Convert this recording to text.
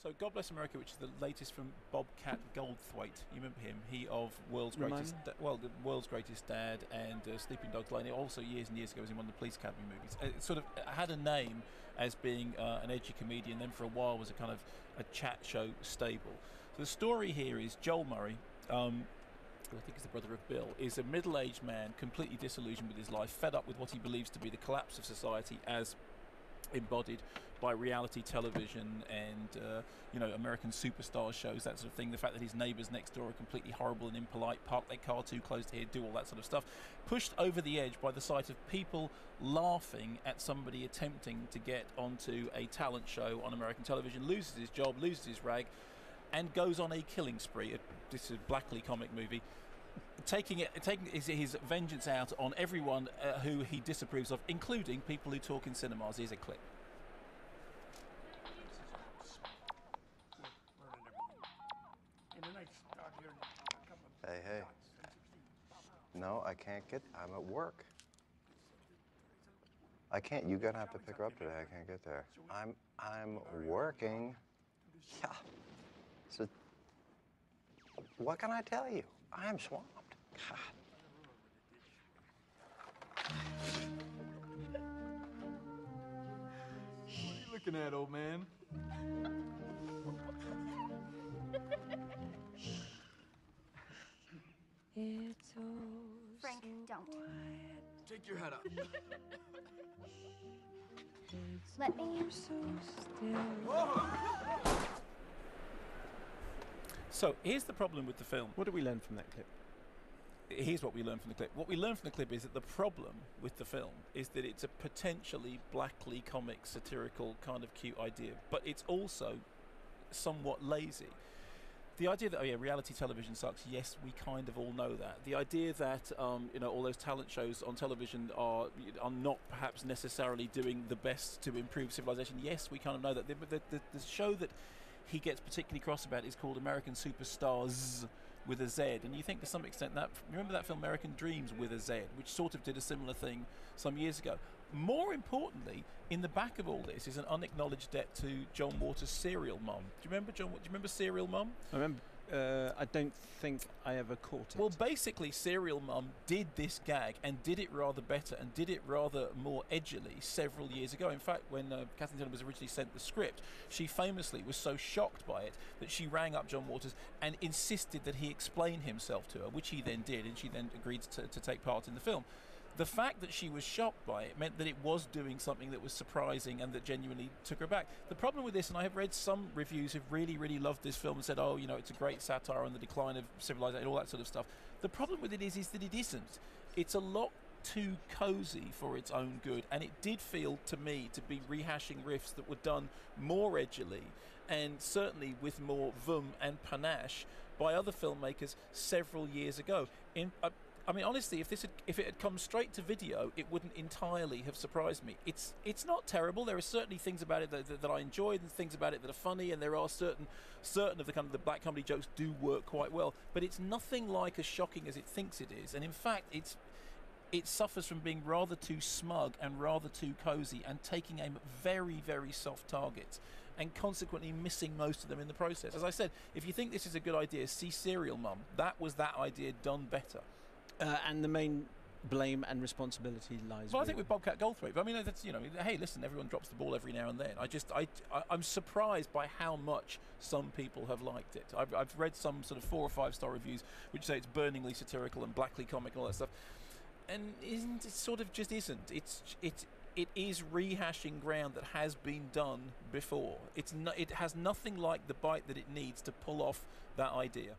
So God Bless America, which is the latest from Bobcat Goldthwait. You remember him? He of World's Greatest, the World's Greatest Dad and Sleeping Dogs Lane. Also, years and years ago, was in one of the Police Academy movies. It sort of had a name as being an edgy comedian. Then for a while was a kind of a chat show stable. So the story here is Joel Murray, who I think is the brother of Bill, is a middle-aged man, completely disillusioned with his life, fed up with what he believes to be the collapse of society as embodied by reality television and American superstar shows, that sort of thing. The fact that his neighbours next door are completely horrible and impolite, park their car too close to here, do all that sort of stuff. Pushed over the edge by the sight of people laughing at somebody attempting to get onto a talent show on American television, loses his job, loses his rag, and goes on a killing spree. This is a Blackley comic movie, taking his vengeance out on everyone who he disapproves of, including people who talk in cinemas. Here's a clip. Hey. No, I can't get. I'm at work. I can't. You're gonna have to pick her up today. I can't get there. I'm working. Yeah. So, what can I tell you? I'm swamped. God. What are you looking at, old man? It's oh Frank, so don't. quiet. Take your head up. Let me. So still. So here's the problem with the film. What did we learn from that clip? Here's what we learned from the clip. What we learned from the clip is that the problem with the film is that it's a potentially Blackley comic, satirical, kind of cute idea, but it's also somewhat lazy. The idea that, reality television sucks, yes, we kind of all know that. The idea that, all those talent shows on television are not perhaps necessarily doing the best to improve civilization, yes, we kind of know that. The show that he gets particularly cross about is called American Superstars with a Z, and you think to some extent that, remember that film American Dreams with a Z, which sort of did a similar thing some years ago. More importantly, in the back of all this is an unacknowledged debt to John Waters' Serial Mum. Do you remember Serial Mum? I remember. I don't think I ever caught it. Well, basically, Serial Mum did this gag and did it rather better and did it rather more edgily several years ago. In fact, when Kathleen Turner was originally sent the script, she famously was so shocked by it that she rang up John Waters and insisted that he explain himself to her, which he then did, and she then agreed to take part in the film. The fact that she was shocked by it meant that it was doing something that was surprising and that genuinely took her back. The problem with this, and I have read some reviews who've really, really loved this film and said, it's a great satire on the decline of civilization and all that sort of stuff. The problem with it is that it isn't. It's a lot too cozy for its own good, and it did feel to me to be rehashing riffs that were done more edgily and certainly with more vim and panache by other filmmakers several years ago. Honestly, if it had come straight to video, it wouldn't entirely have surprised me. It's not terrible. There are certainly things about it that I enjoyed, and things about it that are funny, and there are certain of the kind of the black comedy jokes do work quite well. But it's nothing like as shocking as it thinks it is. And in fact, it suffers from being rather too smug and rather too cozy and taking aim at very, very soft targets and consequently missing most of them in the process. As I said, if you think this is a good idea, see Serial Mum. That was that idea done better. And the main blame and responsibility lies. Well, I think with Bobcat Goldthwait. But I mean, that's hey, listen, everyone drops the ball every now and then. I'm surprised by how much some people have liked it. I've read some sort of 4 or 5 star reviews which say it's burningly satirical and blackly comic and all that stuff. And it sort of just isn't. It is rehashing ground that has been done before. It has nothing like the bite that it needs to pull off that idea.